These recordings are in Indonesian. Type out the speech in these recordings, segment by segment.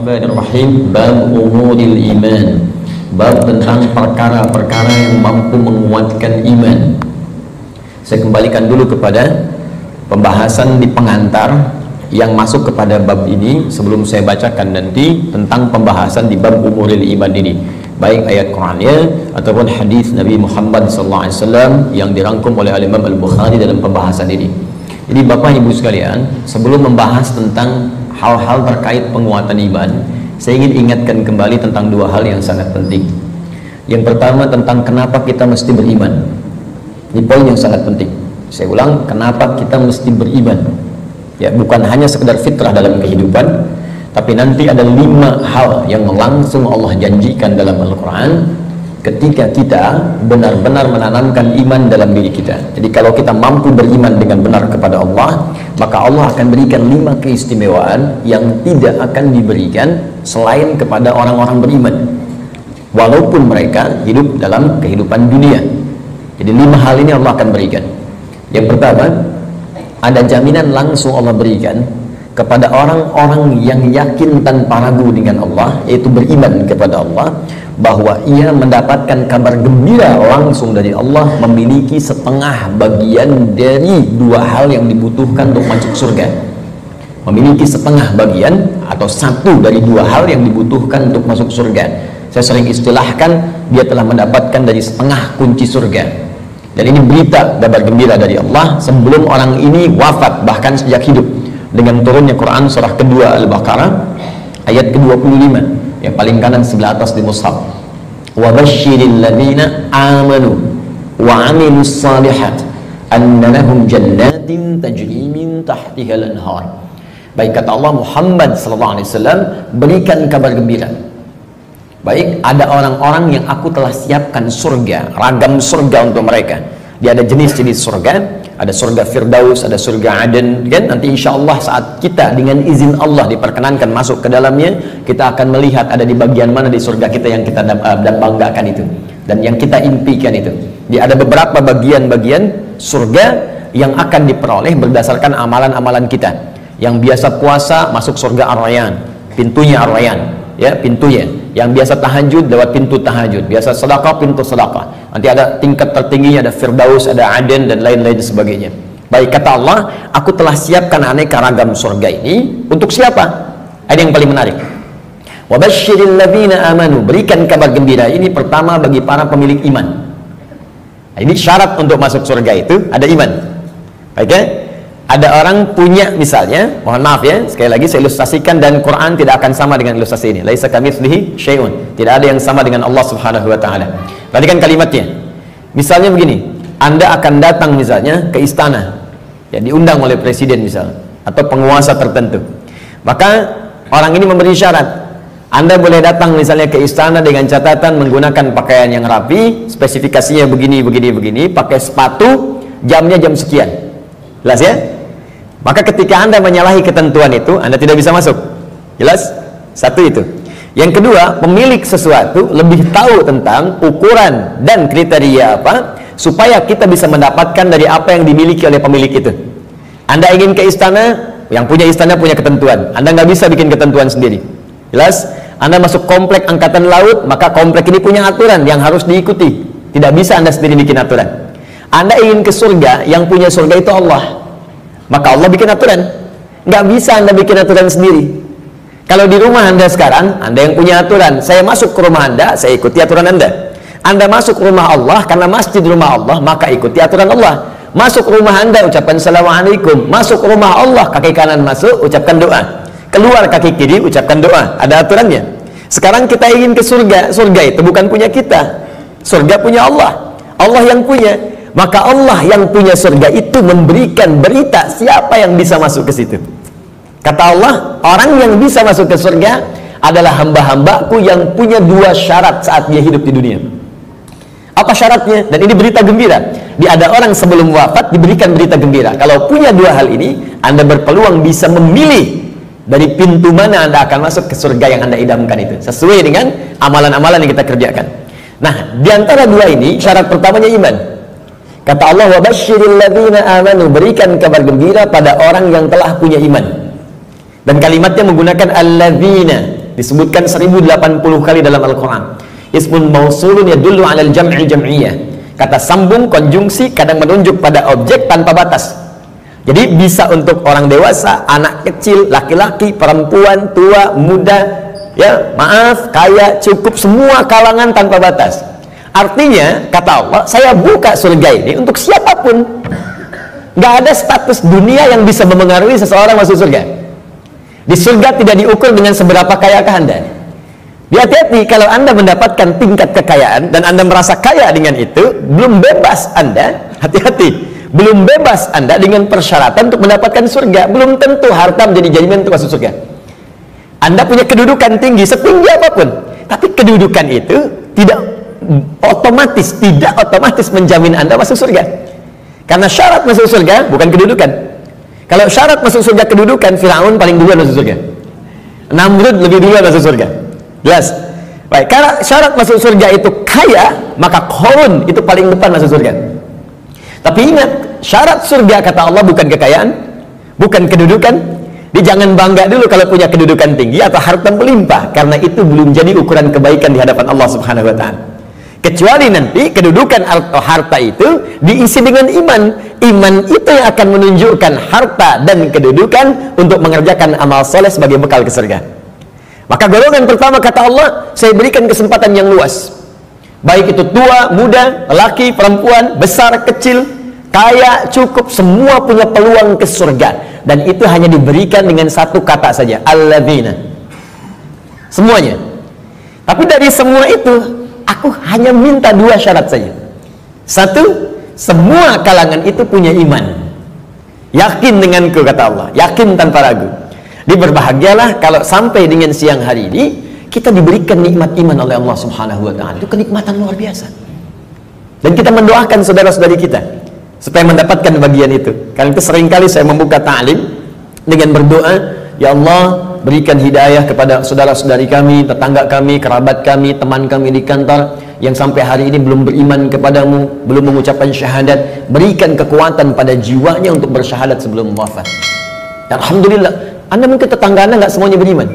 Bismillahirrahmanirrahim. Bab umuril iman. Bab tentang perkara-perkara yang mampu menguatkan iman. Saya kembalikan dulu kepada pembahasan di pengantar yang masuk kepada bab ini sebelum saya bacakan nanti tentang pembahasan di bab umuril iman ini, baik ayat Qur'annya ataupun hadis Nabi Muhammad SAW yang dirangkum oleh Imam Al-Bukhari dalam pembahasan ini. Jadi Bapak Ibu sekalian, sebelum membahas tentang hal-hal terkait penguatan iman, saya ingin ingatkan kembali tentang dua hal yang sangat penting. Yang pertama tentang kenapa kita mesti beriman. Ini poin yang sangat penting. Saya ulang, kenapa kita mesti beriman. Ya, bukan hanya sekedar fitrah dalam kehidupan, tapi nanti ada 5 hal yang langsung Allah janjikan dalam Al-Quran ketika kita benar-benar menanamkan iman dalam diri kita. Jadi kalau kita mampu beriman dengan benar kepada Allah, maka Allah akan berikan 5 keistimewaan yang tidak akan diberikan selain kepada orang-orang beriman, walaupun mereka hidup dalam kehidupan dunia. Jadi 5 hal ini Allah akan berikan. Yang pertama, ada jaminan langsung Allah berikan kepada orang-orang yang yakin tanpa ragu dengan Allah, yaitu beriman kepada Allah, bahwa ia mendapatkan kabar gembira langsung dari Allah, memiliki setengah bagian dari 2 hal yang dibutuhkan untuk masuk surga. Memiliki setengah bagian atau 1 dari 2 hal yang dibutuhkan untuk masuk surga. Saya sering istilahkan, dia telah mendapatkan dari setengah kunci surga. Dan ini berita kabar gembira dari Allah sebelum orang ini wafat, bahkan sejak hidup, dengan turunnya Quran surah kedua Al-Baqarah ayat ke-25 yang paling kanan sebelah atas di mushaf. Wa basyiril ladzina amanu wa 'amilus shalihat anna lahum jannatin tajri min tahtihal anhar. Baik, kata Allah, Muhammad sallallahu alaihi wasallam, berikan kabar gembira. Baik, ada orang-orang yang aku telah siapkan surga, ragam surga untuk mereka. Dia ada jenis-jenis surga, ada surga Firdaus, ada surga Aden, kan? Nanti insya Allah saat kita dengan izin Allah diperkenankan masuk ke dalamnya, kita akan melihat ada di bagian mana di surga kita yang kita banggakan itu, dan yang kita impikan itu. Dia ada beberapa bagian-bagian surga yang akan diperoleh berdasarkan amalan-amalan kita. Yang biasa puasa masuk surga Ar-Rayyan, pintunya Ar-Rayyan, ya, pintunya. Yang biasa tahajud lewat pintu tahajud, biasa sedekah pintu sedekah. Nanti ada tingkat tertingginya, ada Firdaus, ada Aden, dan lain-lain sebagainya. Baik, kata Allah, aku telah siapkan aneka ragam surga ini untuk siapa? Ada yang paling menarik. Wa basyiril ladzina amanu, berikan kabar gembira ini pertama bagi para pemilik iman. Nah, ini syarat untuk masuk surga itu ada iman. Baik, ya? Ada orang punya, misalnya, mohon maaf ya, sekali lagi saya ilustrasikan, dan Quran tidak akan sama dengan ilustrasi ini. Laisa kamitslihi syai'un, tidak ada yang sama dengan Allah Subhanahu wa taala. Perhatikan kalimatnya. Misalnya begini, Anda akan datang misalnya ke istana, ya, diundang oleh presiden misalnya, atau penguasa tertentu. Maka orang ini memberi syarat. Anda boleh datang misalnya ke istana dengan catatan menggunakan pakaian yang rapi, spesifikasinya begini, pakai sepatu, jamnya jam sekian. Jelas ya? Maka ketika Anda menyalahi ketentuan itu, Anda tidak bisa masuk. Jelas? Satu itu. Yang kedua, pemilik sesuatu lebih tahu tentang ukuran dan kriteria apa, supaya kita bisa mendapatkan dari apa yang dimiliki oleh pemilik itu. Anda ingin ke istana, yang punya istana punya ketentuan. Anda nggak bisa bikin ketentuan sendiri. Jelas? Anda masuk komplek angkatan laut, maka komplek ini punya aturan yang harus diikuti. Tidak bisa Anda sendiri bikin aturan. Anda ingin ke surga, yang punya surga itu Allah, maka Allah bikin aturan. Nggak bisa Anda bikin aturan sendiri. Kalau di rumah Anda sekarang, Anda yang punya aturan. Saya masuk ke rumah Anda, saya ikuti aturan Anda. Anda masuk ke rumah Allah, karena masjid rumah Allah, maka ikuti aturan Allah. Masuk ke rumah Anda, ucapkan Assalamualaikum. Masuk ke rumah Allah, kaki kanan masuk, ucapkan doa. Keluar kaki kiri, ucapkan doa. Ada aturannya. Sekarang kita ingin ke surga. Surga itu bukan punya kita. Surga punya Allah. Allah yang punya. Maka Allah yang punya surga itu memberikan berita siapa yang bisa masuk ke situ. Kata Allah, orang yang bisa masuk ke surga adalah hamba-hambaku yang punya 2 syarat saat dia hidup di dunia. Apa syaratnya? Dan ini berita gembira. Ada orang sebelum wafat diberikan berita gembira. Kalau punya 2 hal ini, Anda berpeluang bisa memilih dari pintu mana Anda akan masuk ke surga yang Anda idamkan itu, sesuai dengan amalan-amalan yang kita kerjakan. Nah, di antara 2 ini, syarat pertamanya iman. Kata Allah, wa basyiril ladzina amanu, berikan kabar gembira pada orang yang telah punya iman. Dan kalimatnya menggunakan alladzina, disebutkan 1080 kali dalam Al-Quran. Ismun mausulun yadullu alal jam'il jam'iyah. Kata sambung, konjungsi, kadang menunjuk pada objek tanpa batas. Jadi bisa untuk orang dewasa, anak kecil, laki-laki, perempuan, tua, muda, ya, maaf, kaya, cukup, semua kalangan tanpa batas. Artinya, kata Allah, saya buka surga ini untuk siapapun. Nggak ada status dunia yang bisa memengaruhi seseorang masuk surga. Di surga tidak diukur dengan seberapa kayakah Anda. Hati-hati kalau Anda mendapatkan tingkat kekayaan dan Anda merasa kaya dengan itu, belum bebas Anda, hati-hati, belum bebas Anda dengan persyaratan untuk mendapatkan surga. Belum tentu harta menjadi jaminan untuk masuk surga. Anda punya kedudukan tinggi, setinggi apapun, tapi kedudukan itu tidak otomatis menjamin Anda masuk surga. Karena syarat masuk surga bukan kedudukan. Kalau syarat masuk surga kedudukan, Firaun paling duluan masuk surga. Namrud lebih duluan masuk surga. Jelas? Baik, karena syarat masuk surga itu kaya, maka Qarun itu paling depan masuk surga. Tapi ingat, syarat surga kata Allah bukan kekayaan, bukan kedudukan. Jangan bangga dulu kalau punya kedudukan tinggi atau harta melimpah, karena itu belum jadi ukuran kebaikan di hadapan Allah Subhanahu wa taala. Kecuali nanti kedudukan atau harta itu diisi dengan iman. Iman itu yang akan menunjukkan harta dan kedudukan untuk mengerjakan amal soleh sebagai bekal ke surga. Maka golongan pertama kata Allah, saya berikan kesempatan yang luas. Baik itu tua, muda, laki, perempuan, besar, kecil, kaya, cukup, semua punya peluang ke surga. Dan itu hanya diberikan dengan satu kata saja, alladzina. Semuanya. Tapi dari semua itu, aku hanya minta dua syarat saja. Satu, semua kalangan itu punya iman. Yakin denganku kata Allah, yakin tanpa ragu. Berbahagialah kalau sampai dengan siang hari ini kita diberikan nikmat iman oleh Allah Subhanahu wa taala. Itu kenikmatan luar biasa. Dan kita mendoakan saudara-saudari kita supaya mendapatkan bagian itu. Karena itu seringkali saya membuka ta'lim dengan berdoa, ya Allah, berikan hidayah kepada saudara-saudari kami, tetangga kami, kerabat kami, teman kami di kantor yang sampai hari ini belum beriman kepadamu, belum mengucapkan syahadat. Berikan kekuatan pada jiwanya untuk bersyahadat sebelum wafat. Alhamdulillah, Anda mungkin tetangga Anda nggak semuanya beriman.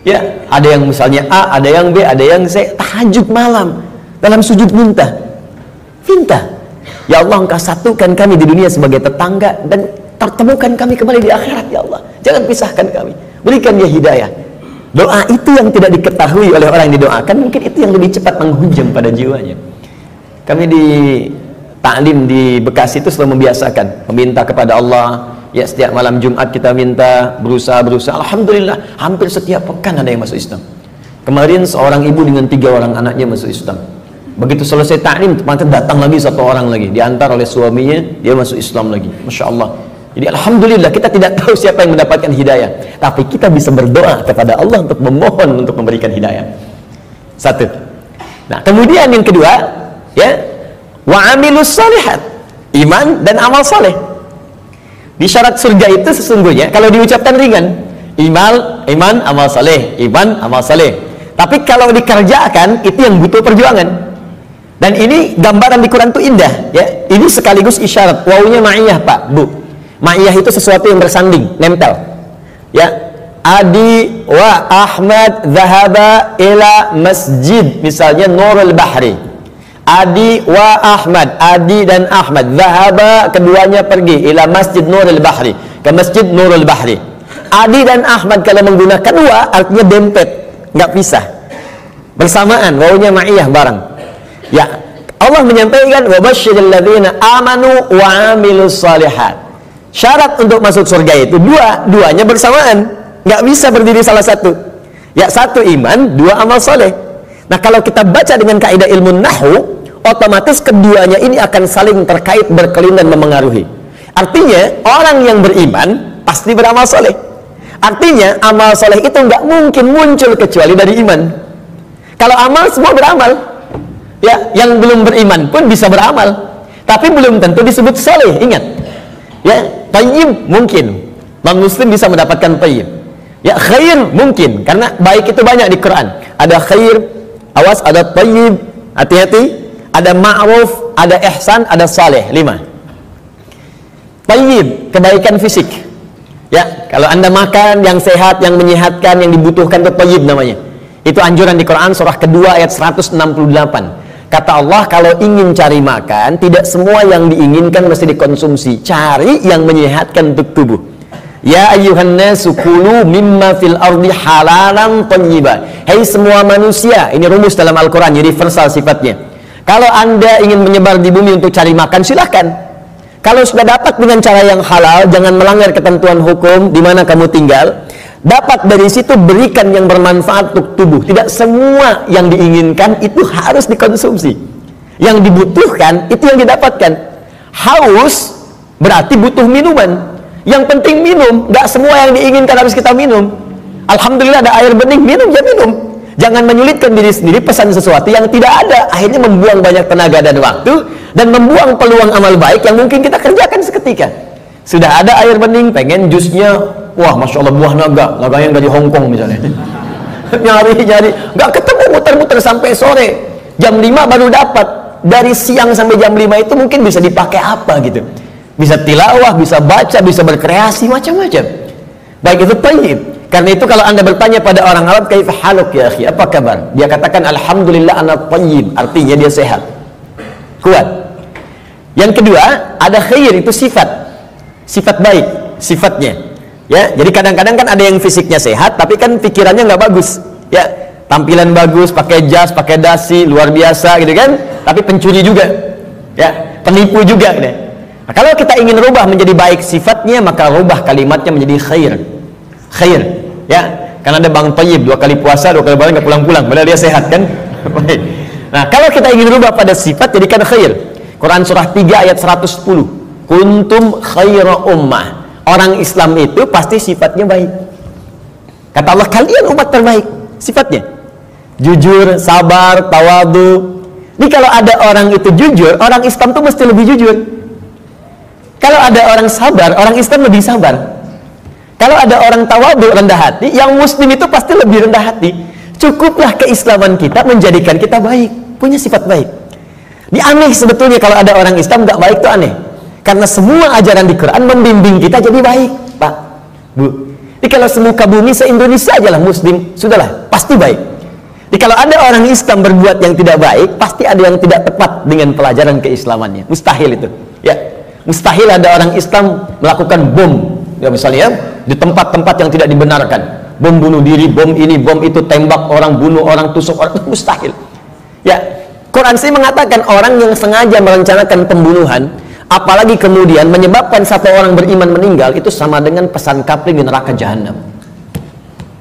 Ya, ada yang misalnya A, ada yang B, ada yang C. Tahajud malam dalam sujud minta. Ya Allah, Engkau satukan kami di dunia sebagai tetangga dan pertemukan kami kembali di akhirat ya Allah. Jangan pisahkan kami. Berikan dia hidayah. Doa itu yang tidak diketahui oleh orang yang didoakan, mungkin itu yang lebih cepat menghujam pada jiwanya. Kami di ta'lim di Bekasi itu selalu membiasakan meminta kepada Allah. Ya, setiap malam Jumat kita minta, berusaha. Alhamdulillah, hampir setiap pekan ada yang masuk Islam. Kemarin seorang ibu dengan 3 orang anaknya masuk Islam. Begitu selesai ta'lim, datang lagi 1 orang lagi, diantar oleh suaminya, dia masuk Islam lagi. Masya Allah. Jadi alhamdulillah, kita tidak tahu siapa yang mendapatkan hidayah, tapi kita bisa berdoa kepada Allah untuk memohon untuk memberikan hidayah. Satu. Nah, kemudian yang kedua, ya, wa amilus shalihat, iman dan amal saleh. Di syarat surga itu sesungguhnya kalau diucapkan ringan, iman, amal saleh, iman, amal saleh. Tapi kalau dikerjakan itu yang butuh perjuangan. Dan ini gambaran di Quran itu indah, ya. Ini sekaligus isyarat. Wawunya ma'iyah, Pak, Bu. Ma'iyah itu sesuatu yang bersanding, nempel. Ya. Adi wa Ahmad zahaba ila masjid, misalnya Nurul Bahri. Adi wa Ahmad, Adi dan Ahmad, zahaba, keduanya pergi ila masjid Nurul Bahri, ke masjid Nurul Bahri. Adi dan Ahmad kalau menggunakan wa artinya dempet, nggak pisah, bersamaan, wawunya ma'iyah bareng. Ya, Allah menyampaikan wa basyiril ladzina amanu wa amilus shalihat. Syarat untuk masuk surga itu duanya bersamaan, nggak bisa berdiri salah satu. Ya, satu iman, 2 amal soleh. Nah, kalau kita baca dengan kaidah ilmu nahwu, otomatis keduanya ini akan saling terkait, berkelin dan memengaruhi. Artinya, orang yang beriman pasti beramal soleh. Artinya, amal soleh itu nggak mungkin muncul kecuali dari iman. Kalau amal, semua beramal. Ya, yang belum beriman pun bisa beramal, tapi belum tentu disebut soleh. Ingat, ya, tayyib mungkin, non-muslim bisa mendapatkan tayyib. Ya, khair mungkin, karena baik itu banyak di Quran. Ada khair, awas, ada tayyib, hati-hati. Ada ma'ruf, ada ihsan, ada saleh. 5. Tayyib, kebaikan fisik. Ya, kalau Anda makan yang sehat, yang menyehatkan, yang dibutuhkan itu thayyib namanya. Itu anjuran di Quran surah kedua ayat 168. Kata Allah, kalau ingin cari makan, tidak semua yang diinginkan mesti dikonsumsi. Cari yang menyehatkan untuk tubuh. Ya ayyuhan nasu kulu mimma fil ardi halalan thayyiba. Hai semua manusia, ini rumus dalam Al-Quran, universal sifatnya. Kalau Anda ingin menyebar di bumi untuk cari makan, silahkan. Kalau sudah dapat dengan cara yang halal, jangan melanggar ketentuan hukum di mana kamu tinggal. Dapat dari situ, berikan yang bermanfaat untuk tubuh. Tidak semua yang diinginkan itu harus dikonsumsi. Yang dibutuhkan itu yang didapatkan. Haus berarti butuh minuman. Yang penting minum. Gak semua yang diinginkan harus kita minum. Alhamdulillah ada air bening, minum ya minum. Jangan menyulitkan diri sendiri pesan sesuatu yang tidak ada. Akhirnya membuang banyak tenaga dan waktu, dan membuang peluang amal baik yang mungkin kita kerjakan seketika. Sudah ada air bening, pengen jusnya, wah Masya Allah buah naga yang dari Hongkong misalnya. nyari, gak ketemu, muter-muter sampai sore. Jam 5 baru dapat. Dari siang sampai jam 5 itu mungkin bisa dipakai apa gitu. Bisa tilawah, bisa baca, bisa berkreasi, macam-macam. Baik itu thayyib. Karena itu kalau Anda bertanya pada orang Arab, kaifa haluk ya akhi, apa kabar? Dia katakan alhamdulillah ana thayyib, artinya dia sehat, kuat. Yang kedua, ada khair, itu sifat baik, sifatnya. Ya, jadi kadang-kadang kan ada yang fisiknya sehat, tapi kan pikirannya nggak bagus. Ya, tampilan bagus, pakai jas, pakai dasi, luar biasa gitu kan, tapi pencuri juga. Ya, penipu juga gitu. Nah, kalau kita ingin rubah menjadi baik sifatnya, maka rubah kalimatnya menjadi khair. Ya, karena ada Bang Thayyib 2 kali puasa, 2 kali balik nggak pulang-pulang, padahal dia sehat kan. Nah, kalau kita ingin rubah pada sifat, jadikan khair. Quran surah 3 ayat 110. Kuntum khaira ummah. Orang Islam itu pasti sifatnya baik. Kata Allah, kalian umat terbaik. Sifatnya jujur, sabar, tawadu. Ini kalau ada orang itu jujur, orang Islam tuh mesti lebih jujur. Kalau ada orang sabar, orang Islam lebih sabar. Kalau ada orang tawadu, rendah hati, yang muslim itu pasti lebih rendah hati. Cukuplah keislaman kita menjadikan kita baik, punya sifat baik. Ini aneh sebetulnya kalau ada orang Islam nggak baik, itu aneh. Karena semua ajaran di Quran membimbing kita jadi baik, Pak, Bu. Jadi kalau semuka bumi se-Indonesia aja lah muslim, sudahlah, pasti baik. Jadi kalau ada orang Islam berbuat yang tidak baik, pasti ada yang tidak tepat dengan pelajaran keislamannya. Mustahil itu. Ya, mustahil ada orang Islam melakukan bom. Ya misalnya di tempat-tempat yang tidak dibenarkan, bom bunuh diri, bom ini, bom itu, tembak orang, bunuh orang, tusuk orang, itu mustahil. Ya, Quran sih mengatakan orang yang sengaja merencanakan pembunuhan, apalagi kemudian menyebabkan satu orang beriman meninggal, itu sama dengan pesan kapling di neraka jahanam.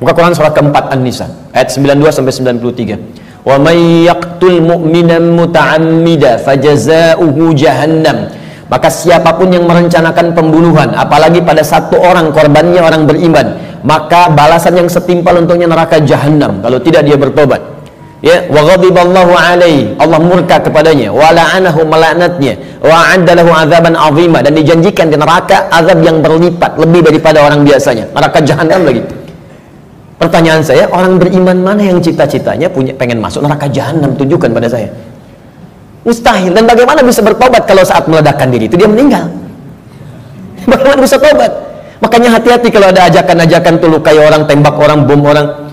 Buka Quran surah keempat An-Nisa ayat 92 sampai 93. Wa may yaqtul mu'minan muta'ammida fajaza'uhu jahannam. Maka siapapun yang merencanakan pembunuhan, apalagi pada satu orang, korbannya orang beriman, maka balasan yang setimpal untuknya neraka jahanam kalau tidak dia bertobat. Ya, wa ghadiballahu alaihi, Allah murka kepadanya, wa la'anahu, melaknatnya, wa 'adda lahu 'adzaban 'azima, dan dijanjikan di neraka azab yang berlipat lebih daripada orang biasanya, neraka jahanam lagi. Pertanyaan saya, orang beriman mana yang cita-citanya pengen masuk neraka jahanam? Tunjukkan pada saya. Mustahil. Dan bagaimana bisa bertobat kalau saat meledakkan diri itu dia meninggal? Bagaimana bisa tobat? Makanya hati-hati kalau ada ajakan-ajakan tuh lukai orang, tembak orang, bom orang.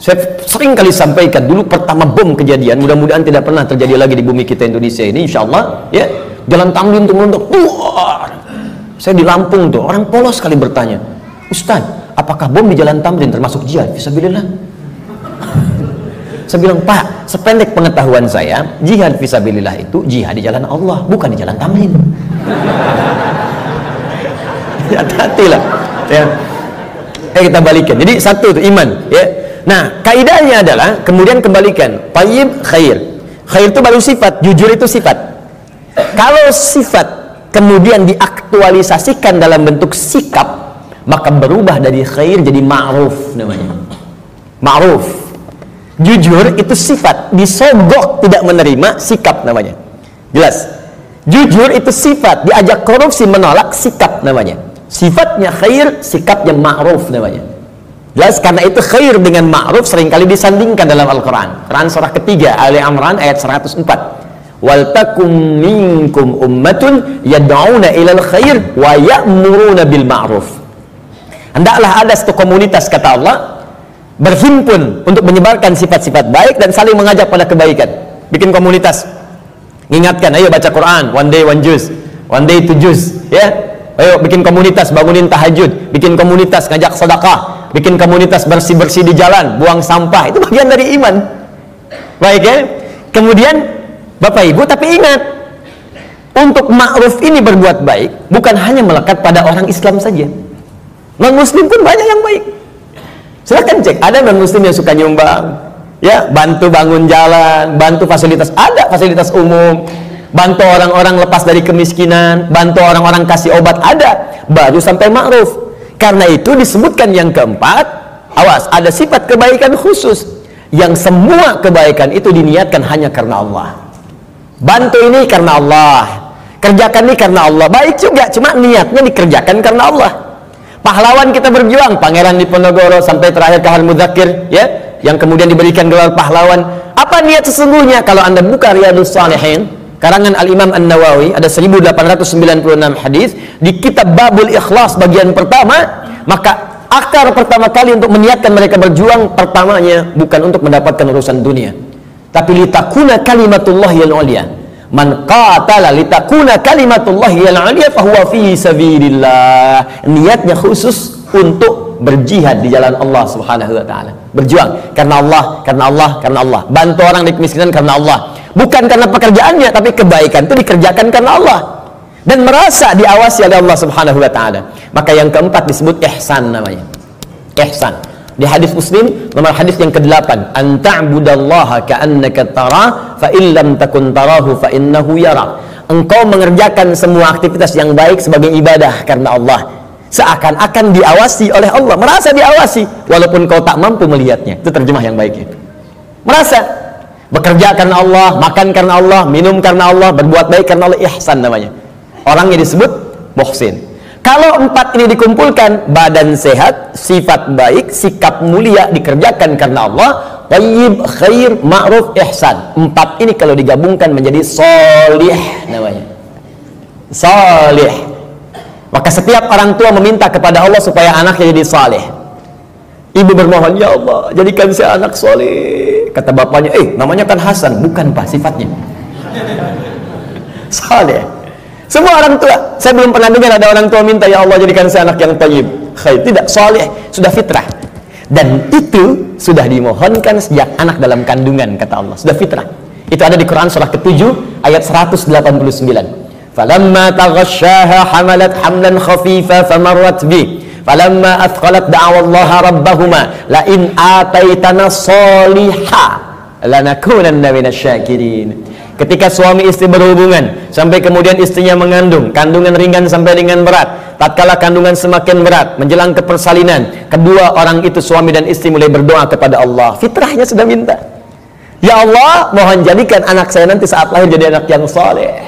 Saya sering kali sampaikan, dulu pertama bom kejadian, mudah-mudahan tidak pernah terjadi lagi di bumi kita Indonesia ini, insya Allah. Ya, Jalan Tamrin tuh melontok. Saya di Lampung tuh, orang polos sekali bertanya, Ustaz, apakah bom di Jalan Tamrin termasuk jihad? Fisabilillah. Saya bilang, Pak, sependek pengetahuan saya, jihad fisabilillah itu jihad di jalan Allah, bukan di Jalan Tamrin. Hati-hatilah. Ya. Kita balikan. Jadi satu itu iman. Ya. Nah, kaidahnya adalah kemudian kembalikan. Thayyib, khair. Khair itu baru sifat, jujur itu sifat. Kalau sifat kemudian diaktualisasikan dalam bentuk sikap, maka berubah dari khair jadi ma'ruf namanya. Ma'ruf. Jujur itu sifat, disogok tidak menerima, sikap namanya. Jelas? Jujur itu sifat, diajak korupsi menolak, sikap namanya. Sifatnya khair, sikapnya ma'ruf namanya. Jelas? Karena itu khair dengan ma'ruf seringkali disandingkan dalam Al-Quran. Quran surah ketiga Ali Imran ayat 104. Wal takum minkum ummatun yad'una ilal khair wa ya'muruna bil ma'ruf. Hendaklah ada satu komunitas, kata Allah, berhimpun untuk menyebarkan sifat-sifat baik dan saling mengajak pada kebaikan. Bikin komunitas, ingatkan, ayo baca Quran, one day one juz, one day two juz, ya. Ayo bikin komunitas, bangunin tahajud, bikin komunitas ngajak sedekah, bikin komunitas bersih-bersih di jalan, buang sampah. Itu bagian dari iman. Baik ya. Kemudian Bapak Ibu, tapi ingat, untuk ma'ruf ini berbuat baik bukan hanya melekat pada orang Islam saja. Non muslim pun banyak yang baik. Silahkan cek, ada non muslim yang suka nyumbang, ya, bantu bangun jalan, bantu fasilitas, ada fasilitas umum, bantu orang-orang lepas dari kemiskinan, bantu orang-orang kasih obat, ada, baru sampai ma'ruf. Karena itu disebutkan yang keempat, awas, ada sifat kebaikan khusus yang semua kebaikan itu diniatkan hanya karena Allah. Bantu ini karena Allah, kerjakan ini karena Allah, baik juga, cuma niatnya dikerjakan karena Allah. Pahlawan kita berjuang, Pangeran Diponegoro sampai terakhir Kahal Mudzakir, ya, yang kemudian diberikan gelar pahlawan. Apa niat sesungguhnya? Kalau Anda buka Riyadhus Shalihin karangan Al-Imam An-Nawawi, ada 1896 hadis di kitab Babul Ikhlas bagian pertama, maka akar pertama kali untuk meniatkan mereka berjuang, pertamanya bukan untuk mendapatkan urusan dunia, tapi litakuna kalimatullahi al-ulya. Man qatala litakuna kalimatullahi al-ulya fahuwa fi sabilillah. Niatnya khusus untuk berjihad di jalan Allah Subhanahu wa taala. Berjuang karena Allah, karena Allah, karena Allah. Bantu orang di kemiskinan karena Allah. Bukan karena pekerjaannya, tapi kebaikan itu dikerjakan karena Allah dan merasa diawasi oleh Allah Subhanahu wa taala. Maka yang keempat disebut ihsan namanya. Ihsan. Di hadis Muslim nomor hadis yang ke-8, an ta'budallaha ka'annaka tarah fa illam takun tarahu fa innahu yara. Engkau mengerjakan semua aktivitas yang baik sebagai ibadah karena Allah, seakan-akan diawasi oleh Allah, merasa diawasi walaupun kau tak mampu melihatnya. Itu terjemah yang baik. Merasa bekerja karena Allah, makan karena Allah, minum karena Allah, berbuat baik karena Allah, ihsan namanya. Orangnya disebut muhsin. Kalau empat ini dikumpulkan, badan sehat, sifat baik, sikap mulia, dikerjakan karena Allah, thayyib, khair, ma'ruf, ihsan. Empat ini kalau digabungkan menjadi sholih namanya. Sholih. Maka setiap orang tua meminta kepada Allah supaya anaknya jadi saleh. Ibu bermohon, ya Allah, jadikan saya anak soleh. Kata bapaknya, namanya kan Hasan. Bukan Pak, sifatnya saleh. Semua orang tua, saya belum pernah dengar ada orang tua minta, ya Allah jadikan saya anak yang thayyib, khair. Tidak, saleh, sudah fitrah. Dan itu sudah dimohonkan sejak anak dalam kandungan, kata Allah. Sudah fitrah. Itu ada di Quran surah ke-7 ayat 189. Falamma taghasyaha hamalat hamlan khafifa famarrat bi. Falamma athqalat da'awallaha rabbahuma la in ataitana sholiha lanakunanna minasyakirin. Ketika suami istri berhubungan sampai kemudian istrinya mengandung, kandungan ringan sampai dengan berat, tatkala kandungan semakin berat menjelang ke persalinan, kedua orang itu suami dan istri mulai berdoa kepada Allah. Fitrahnya sudah minta, ya Allah, mohon jadikan anak saya nanti saat lahir jadi anak yang saleh.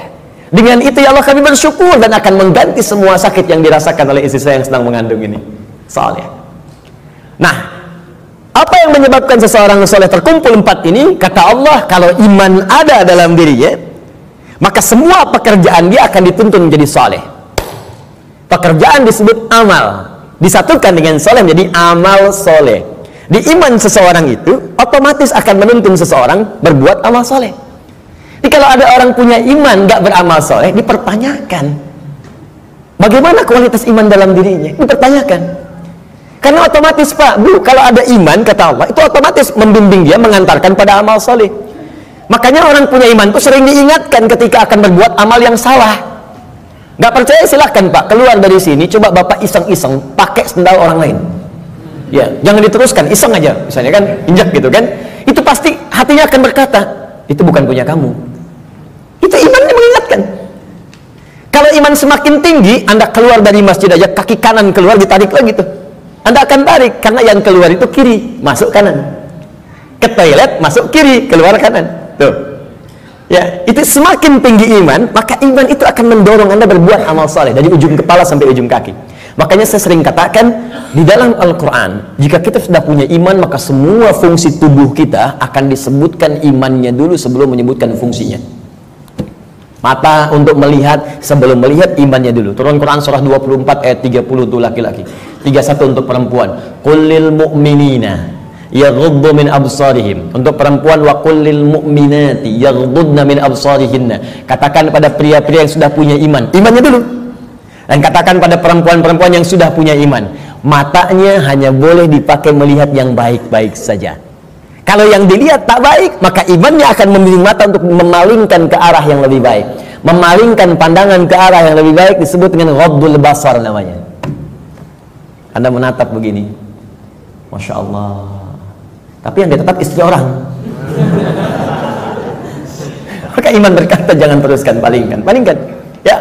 Dengan itu ya Allah kami bersyukur dan akan mengganti semua sakit yang dirasakan oleh istri saya yang sedang mengandung ini. Saleh. Nah, apa yang menyebabkan seseorang soleh? Terkumpul empat ini, kata Allah, kalau iman ada dalam dirinya, maka semua pekerjaan dia akan dituntun menjadi soleh. Pekerjaan disebut amal, disatukan dengan soleh menjadi amal soleh. Di iman seseorang itu otomatis akan menuntun seseorang berbuat amal soleh. Jadi kalau ada orang punya iman gak beramal soleh, dipertanyakan bagaimana kualitas iman dalam dirinya, dipertanyakan. Karena otomatis Pak, Bu, kalau ada iman, kata Allah, itu otomatis membimbing dia, mengantarkan pada amal soleh. Makanya orang punya iman itu sering diingatkan ketika akan berbuat amal yang salah. Gak percaya silahkan Pak, keluar dari sini, coba Bapak iseng-iseng pakai sendal orang lain. Ya, jangan diteruskan, iseng aja, misalnya kan, injak gitu kan. Itu pasti hatinya akan berkata, itu bukan punya kamu. Itu imannya mengingatkan. Kalau iman semakin tinggi, Anda keluar dari masjid aja, kaki kanan keluar, ditarik lagi tuh. Anda akan tarik, karena yang keluar itu kiri, masuk kanan. Ke toilet, masuk kiri, keluar kanan. Tuh. Ya, itu semakin tinggi iman, maka iman itu akan mendorong Anda berbuat amal saleh dari ujung kepala sampai ujung kaki. Makanya saya sering katakan, di dalam Al-Quran, jika kita sudah punya iman, maka semua fungsi tubuh kita akan disebutkan imannya dulu sebelum menyebutkan fungsinya. Mata untuk melihat, sebelum melihat imannya dulu. Turun Quran surah 24 ayat 30 untuk laki-laki, 31 untuk perempuan. Qul mu'minina yaghuddu min absarihim. Untuk perempuan, wa qul mu'minati yaghuddna min absarihinna. Katakan pada pria-pria yang sudah punya iman, imannya dulu. Dan katakan pada perempuan-perempuan yang sudah punya iman, matanya hanya boleh dipakai melihat yang baik-baik saja. Kalau yang dilihat tak baik, maka imannya akan membimbing mata untuk memalingkan ke arah yang lebih baik. Memalingkan pandangan ke arah yang lebih baik disebut dengan ghaddul basar namanya. Anda menatap begini, Masya Allah, tapi yang ditatap istri orang. Maka iman berkata jangan teruskan, palingkan, palingkan. Ya,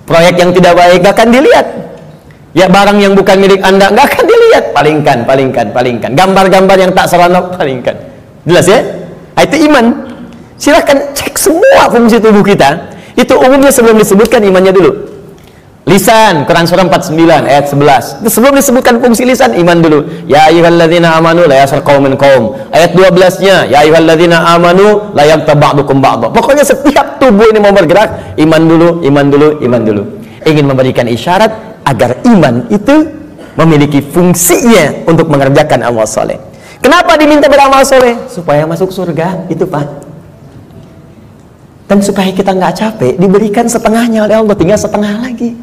proyek yang tidak baik gak akan dilihat. Ya, barang yang bukan milik Anda gak akan dilihat, palingkan, palingkan, palingkan. Gambar-gambar yang tak seronok, palingkan. Jelas ya? Nah, itu iman. Silahkan cek semua fungsi tubuh kita. Itu umumnya sebelum disebutkan imannya dulu. Lisan, Quran surah 49 ayat 11. Itu sebelum disebutkan fungsi lisan, iman dulu. Ya ayyuhalladzina amanu la yaskhar qaumin qaum. Ayat 12-nya, ya ayyuhalladzina amanu la yaghtab ba'dukum ba'dha. Pokoknya setiap tubuh ini mau bergerak, iman dulu, iman dulu, iman dulu. Ingin memberikan isyarat agar iman itu memiliki fungsinya untuk mengerjakan amal soleh. Kenapa diminta beramal soleh? Supaya masuk surga, itu Pak. Dan supaya kita nggak capek, diberikan setengahnya oleh Allah, tinggal setengah lagi.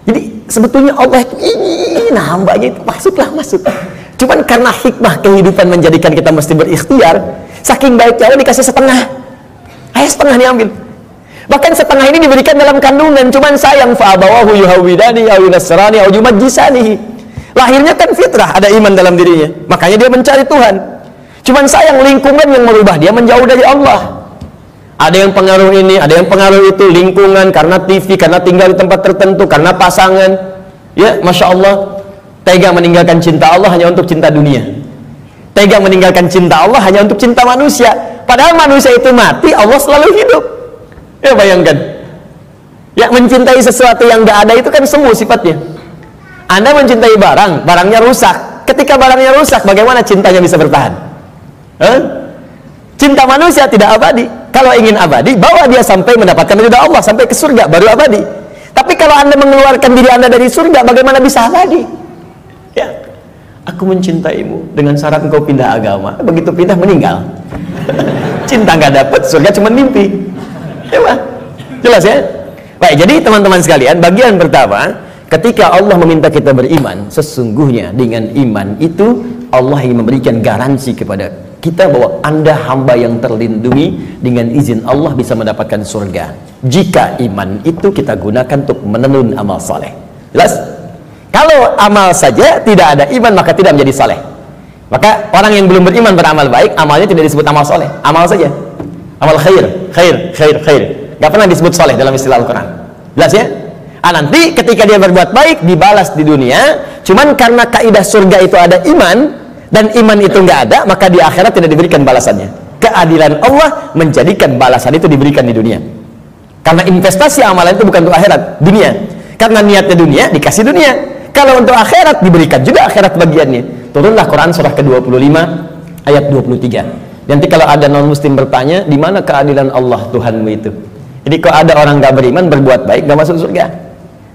Jadi sebetulnya Allah ingin hambanya itu masuklah, masuk. Cuman karena hikmah kehidupan menjadikan kita mesti berikhtiar, saking baiknya Allah dikasih setengah. Ayo setengah diambil. Bahkan setengah ini diberikan dalam kandungan. Cuman sayang, fa'abawahu yuhawidani aw yunasrani aw yumajjisani. Lahirnya kan fitrah, ada iman dalam dirinya, makanya dia mencari Tuhan. Cuman sayang, lingkungan yang merubah dia menjauh dari Allah. Ada yang pengaruh ini, ada yang pengaruh itu, lingkungan, karena TV, karena tinggal di tempat tertentu, karena pasangan. Ya, Masya Allah, tega meninggalkan cinta Allah hanya untuk cinta dunia. Tega meninggalkan cinta Allah hanya untuk cinta manusia. Padahal manusia itu mati, Allah selalu hidup. Ya, bayangkan. Ya, mencintai sesuatu yang gak ada itu kan semu sifatnya. Anda mencintai barang, barangnya rusak. Ketika barangnya rusak, bagaimana cintanya bisa bertahan? Cinta manusia tidak abadi. Kalau ingin abadi, bawa dia sampai mendapatkan ridha Allah, sampai ke surga, baru abadi. Tapi kalau Anda mengeluarkan diri Anda dari surga, bagaimana bisa abadi? Ya, aku mencintaimu dengan syarat engkau pindah agama. Begitu pindah, meninggal. Cinta nggak dapat, surga cuma mimpi. Ya, Pak? Jelas ya? Baik, jadi teman-teman sekalian, bagian pertama, ketika Allah meminta kita beriman, sesungguhnya dengan iman itu Allah ingin memberikan garansi kepada kita bahwa Anda hamba yang terlindungi, dengan izin Allah bisa mendapatkan surga jika iman itu kita gunakan untuk menenun amal saleh. Jelas? Kalau amal saja tidak ada iman, maka tidak menjadi saleh. Maka orang yang belum beriman beramal baik, amalnya tidak disebut amal saleh, amal saja, amal khair, khair, khair, khair, gak pernah disebut saleh dalam istilah Al-Quran. Jelas ya? Nanti ketika dia berbuat baik dibalas di dunia. Cuman karena kaidah surga itu ada iman, dan iman itu nggak ada, maka di akhirat tidak diberikan balasannya. Keadilan Allah menjadikan balasan itu diberikan di dunia. Karena investasi amalan itu bukan untuk akhirat, dunia. Karena niatnya dunia, dikasih dunia. Kalau untuk akhirat, diberikan juga akhirat bagiannya. Turunlah Quran surah ke-25 ayat 23. Nanti kalau ada non-muslim bertanya, di mana keadilan Allah Tuhanmu itu? Jadi kalau ada orang nggak beriman berbuat baik nggak masuk surga.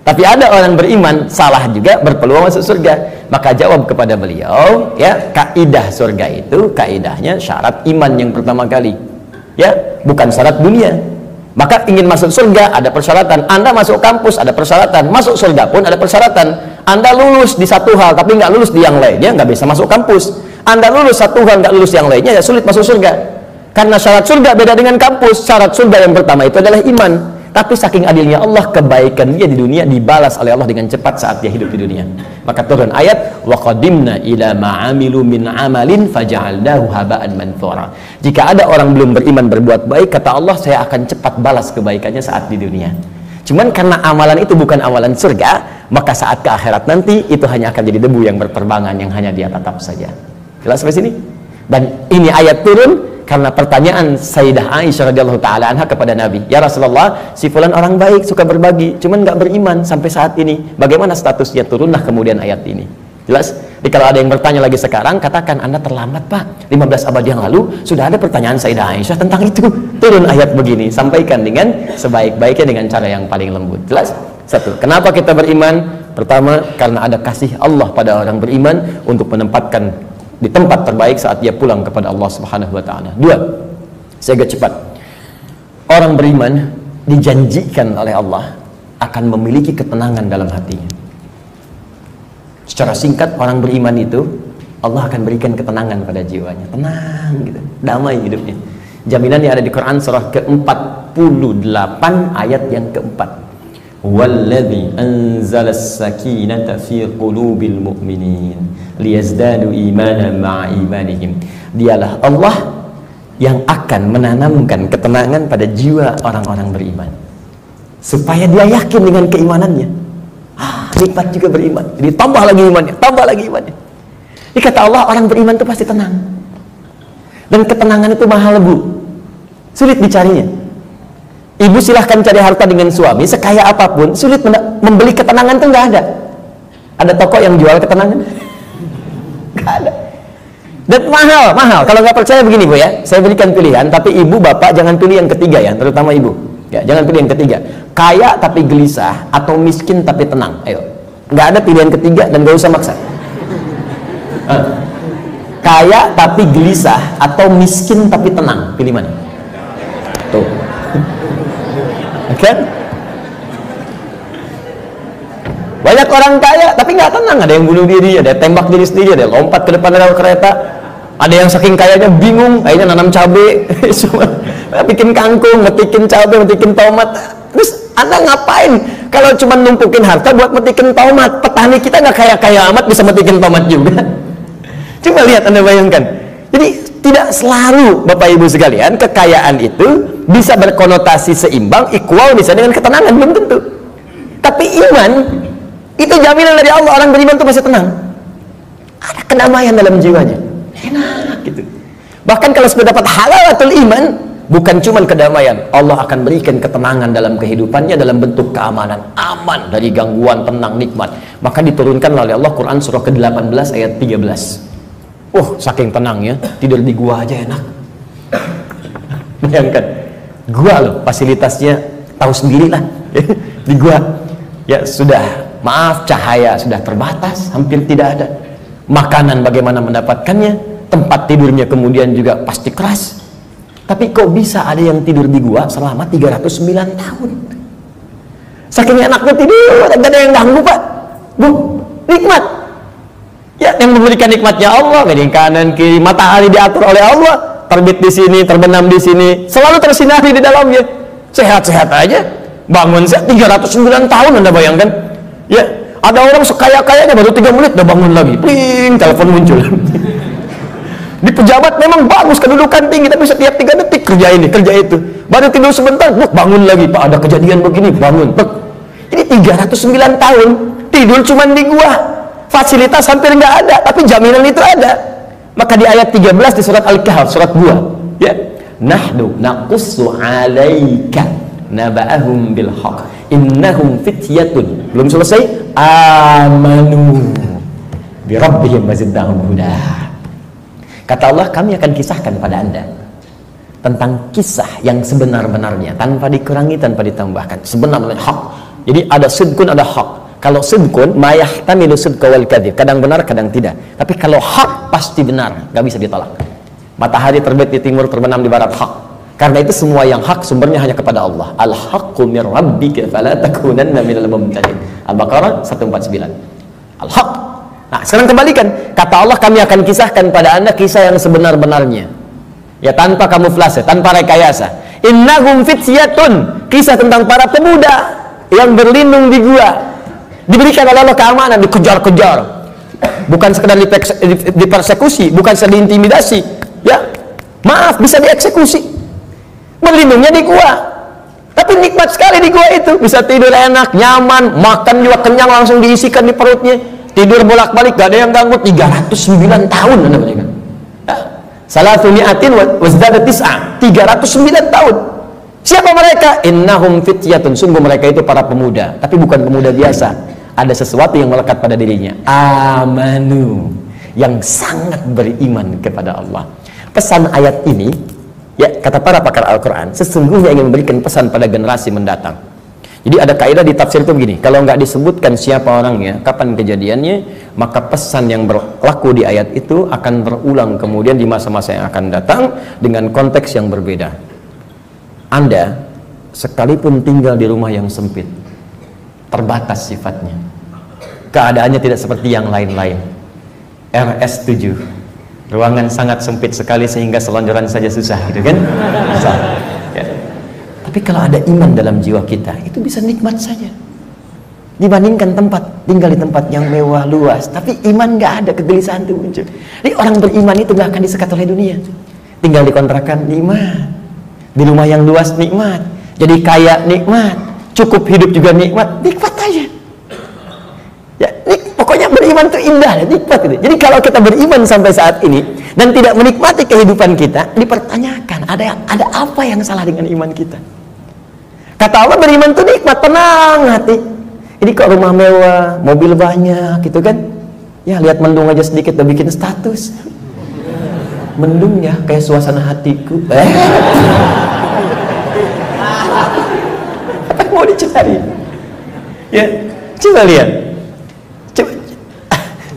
Tapi ada orang beriman salah juga berpeluang masuk surga. Maka jawab kepada beliau, ya, kaidah surga itu kaidahnya syarat iman yang pertama kali, ya, bukan syarat dunia. Maka ingin masuk surga ada persyaratan. Anda masuk kampus ada persyaratan, masuk surga pun ada persyaratan. Anda lulus di satu hal tapi nggak lulus di yang lainnya, nggak bisa masuk kampus. Anda lulus satu hal nggak lulus yang lainnya, ya sulit masuk surga. Karena syarat surga beda dengan kampus. Syarat surga yang pertama itu adalah iman. Tapi saking adilnya Allah, kebaikan dia di dunia dibalas oleh Allah dengan cepat saat dia hidup di dunia. Maka turun ayat, wa qadimna ila ma'amilu min amalin faja'alnahu haba'an manthura. Jika ada orang belum beriman berbuat baik, kata Allah, saya akan cepat balas kebaikannya saat di dunia. Cuman karena amalan itu bukan amalan surga, maka saat ke akhirat nanti itu hanya akan jadi debu yang berterbangan, yang hanya dia tatap saja. Jelas sampai sini? Dan ini ayat turun karena pertanyaan Sayyidah Aisyah radhiyallahu taala anha kepada Nabi, ya Rasulullah, si fulan orang baik, suka berbagi, cuman nggak beriman sampai saat ini. Bagaimana statusnya? Turunlah kemudian ayat ini. Jelas? Jadi kalau ada yang bertanya lagi sekarang, katakan Anda terlambat Pak, 15 abad yang lalu sudah ada pertanyaan Sayyidah Aisyah tentang itu. Turun ayat begini, sampaikan dengan sebaik-baiknya dengan cara yang paling lembut. Jelas? Satu, kenapa kita beriman? Pertama, karena ada kasih Allah pada orang beriman untuk menempatkan di tempat terbaik saat dia pulang kepada Allah Subhanahu wa taala. Dua, saya agak cepat. Orang beriman dijanjikan oleh Allah akan memiliki ketenangan dalam hatinya. Secara singkat, orang beriman itu Allah akan berikan ketenangan pada jiwanya, tenang gitu, damai hidupnya. Jaminan yang ada di Quran surah ke-48 ayat yang keempat. Walladzi anzalas sakinata fi qulubil mu'minin liyazdadu imanan ma'a imanihim. Dialah Allah yang akan menanamkan ketenangan pada jiwa orang-orang beriman supaya dia yakin dengan keimanannya. Nikmat juga beriman, jadi tambah lagi imannya, tambah lagi imannya. Jadi kata Allah, orang beriman itu pasti tenang, dan ketenangan itu mahal Bu, sulit dicarinya. Ibu silahkan cari harta dengan suami sekaya apapun, sulit membeli ketenangan itu nggak ada. Ada toko yang jual ketenangan? Nggak ada. Dan mahal. Kalau nggak percaya begini Bu ya, saya berikan pilihan, tapi ibu bapak jangan pilih yang ketiga ya, terutama ibu. Ya, jangan pilih yang ketiga. Kaya tapi gelisah atau miskin tapi tenang. Ayo. Nggak ada pilihan ketiga dan nggak usah maksa. Kaya tapi gelisah atau miskin tapi tenang. Pilih mana? Tuh. Oke? Banyak orang kaya tapi nggak tenang. Ada yang bunuh diri, ada yang tembak diri sendiri, ada yang lompat ke depan rel kereta. Ada yang saking kayanya bingung, akhirnya nanam cabai, bikin kangkung, metikin cabai, metikin tomat. Terus Anda ngapain? Kalau cuma numpukin harta buat metikin tomat, petani kita nggak kaya-kaya amat bisa metikin tomat juga. Coba lihat, Anda bayangkan. Jadi tidak selalu Bapak Ibu sekalian kekayaan itu bisa berkonotasi seimbang, equal bisa dengan ketenangan, belum tentu. Tapi iman itu jaminan dari Allah, orang beriman itu pasti tenang. Ada kedamaian dalam jiwanya. Enak gitu. Bahkan kalau sudah dapat halawatul iman, bukan cuma kedamaian, Allah akan berikan ketenangan dalam kehidupannya dalam bentuk keamanan, aman dari gangguan, tenang, nikmat. Maka diturunkan oleh Allah Quran surah ke-18 ayat 13. Saking tenangnya, tidur di gua aja enak. Bayangkan, gua loh, fasilitasnya tahu sendirilah. Di gua ya sudah, maaf, cahaya sudah terbatas, hampir tidak ada. Makanan bagaimana mendapatkannya, tempat tidurnya kemudian juga pasti keras. Tapi kok bisa ada yang tidur di gua selama 309 tahun? Saking enaknya tidur, tidak ada yang ganggu Pak. Bu, nikmat. Ya, yang memberikan nikmatnya Allah, dari kanan kiri, matahari diatur oleh Allah, terbit di sini, terbenam di sini, selalu tersinari di dalamnya. Sehat-sehat aja. Bangun 309 tahun, Anda bayangkan? Ya, ada orang sekaya-kayanya baru 3 menit udah bangun lagi. Pling, telepon muncul. Di pejabat memang bagus, kedudukan tinggi, tapi setiap 3 detik kerja ini, kerja itu. Baru tidur sebentar, bangun lagi. Pak, ada kejadian begini, bangun. Ini 309 tahun tidur cuma di gua. Fasilitas hampir nggak ada, tapi jaminan itu ada. Maka di ayat 13 di surat Al-Kahf, surat gua, ya. Nahnu naqussu 'alaika naba'ahum bil haqq. Innahum fityatun. Belum selesai. Amanu bi rabbihim wazidnahum huda. Kata Allah, kami akan kisahkan pada Anda tentang kisah yang sebenar-benarnya, tanpa dikurangi, tanpa ditambahkan, sebenarnya hak. Jadi ada sidqun, ada hak. Kalau sidqun, mayahtamilu sidqa wal kadzib, kadang benar, kadang tidak. Tapi kalau hak pasti benar, nggak bisa ditolak. Matahari terbit di timur, terbenam di barat, hak. Karena itu semua yang hak sumbernya hanya kepada Allah. Al-haqqu mir rabbika fala takunanna minal mumtarin. Al-Baqarah 149. Al-haq. Nah, sekarang kembalikan. Kata Allah, kami akan kisahkan pada Anda kisah yang sebenar-benarnya. Ya, tanpa kamuflase, tanpa rekayasa. Innahum fityatun. Kisah tentang para pemuda yang berlindung di gua. Diberikan oleh Allah keamanan, dikejar-kejar. Bukan sekedar dipersekusi, bukan sekedar diintimidasi. Ya, maaf, bisa dieksekusi. Berlindungnya di gua. Tapi nikmat sekali di gua itu. Bisa tidur enak, nyaman, makan juga kenyang, langsung diisikan di perutnya. Tidur bolak-balik, gak ada yang ganggu. 309 tahun Anda bayangkan. Salatumi'atin wazdada tis'a. 309 tahun. Siapa mereka? Innahum fityatun. Sungguh mereka itu para pemuda. Tapi bukan pemuda biasa. ada sesuatu yang melekat pada dirinya. Amanu, yang sangat beriman kepada Allah. Pesan ayat ini, ya, kata para pakar Al-Quran, sesungguhnya ingin memberikan pesan pada generasi mendatang. Jadi ada kaidah di tafsir itu begini, kalau nggak disebutkan siapa orangnya, kapan kejadiannya, maka pesan yang berlaku di ayat itu akan berulang kemudian di masa-masa yang akan datang dengan konteks yang berbeda. Anda sekalipun tinggal di rumah yang sempit, terbatas sifatnya, keadaannya tidak seperti yang lain-lain. RS7, ruangan sangat sempit sekali sehingga selonjoran saja susah, gitu kan? Susah. Ya. Tapi kalau ada iman dalam jiwa kita, itu bisa nikmat saja. Dibandingkan tinggal di tempat yang mewah luas, tapi iman nggak ada, kegelisahan itu muncul. Jadi orang beriman itu nggak akan disekat oleh dunia. Tinggal di kontrakan nikmat, di rumah yang luas nikmat, jadi kaya nikmat, cukup hidup juga nikmat aja. Ya, pokoknya beriman itu indah, nikmat itu. Jadi kalau kita beriman sampai saat ini dan tidak menikmati kehidupan kita, dipertanyakan ada apa yang salah dengan iman kita? Kata Allah, beriman itu nikmat, tenang hati. Jadi kok rumah mewah, mobil banyak, gitu kan? Ya lihat mendung aja sedikit udah bikin status. Mendung ya, kayak suasana hatiku. Apa yang mau dicari? Ya, coba lihat.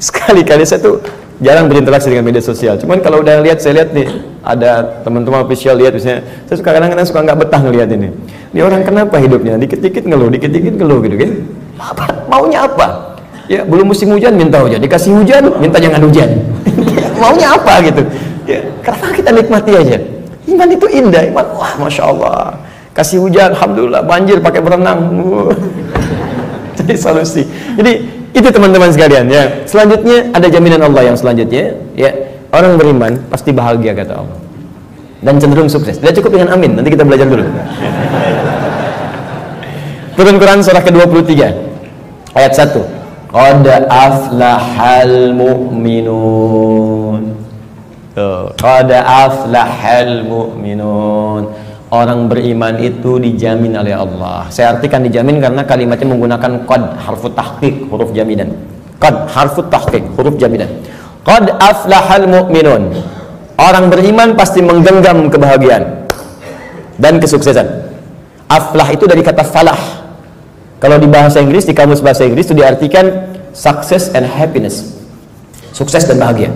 Sekali-kali saya tuh jarang berinteraksi dengan media sosial. Cuman kalau udah lihat, saya lihat nih, ada teman-teman official lihat misalnya, saya suka kadang-kadang suka nggak betah ngelihat ini. Ini orang kenapa hidupnya? Dikit-dikit ngeluh gitu kan? Apa? Maunya apa? Ya belum musim hujan minta hujan, dikasih hujan minta jangan hujan. Maunya apa gitu? Ya kenapa kita nikmati aja? Iman itu indah, iman, wah masya Allah. Kasih hujan, alhamdulillah, banjir pakai berenang. Jadi solusi. Jadi itu teman-teman sekalian ya. Selanjutnya ada jaminan Allah yang selanjutnya, ya orang beriman pasti bahagia kata Allah dan cenderung sukses. Tidak cukup dengan amin, nanti kita belajar dulu. Turun Quran surah ke-23 ayat 1. Qad aflahal mu'minun. Qad aflahal mu'minun. Orang beriman itu dijamin oleh Allah. Saya artikan dijamin karena kalimatnya menggunakan qad, harfu tahqiq, huruf jaminan. Qad, harfu tahqiq, huruf jaminan. Qad aflahal mu'minun. Orang beriman pasti menggenggam kebahagiaan dan kesuksesan. Aflah itu dari kata falah. Kalau di bahasa Inggris, di kamus bahasa Inggris itu diartikan success and happiness. Sukses dan bahagia.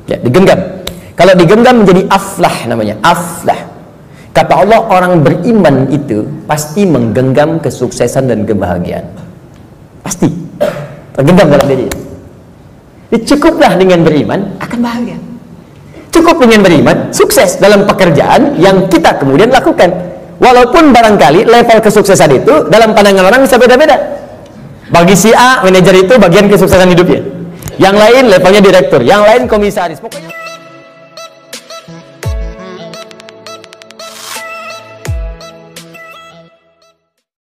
Ya, digenggam. Kalau digenggam menjadi aflah namanya, aflah. Kata Allah, orang beriman itu pasti menggenggam kesuksesan dan kebahagiaan. Pasti. Tergenggam dalam diri. Cukuplah dengan beriman akan bahagia. Cukup dengan beriman sukses dalam pekerjaan yang kita kemudian lakukan. Walaupun barangkali level kesuksesan itu dalam pandangan orang bisa beda-beda. Bagi si A, manajer itu bagian kesuksesan hidupnya. Yang lain levelnya direktur, yang lain komisaris. Pokoknya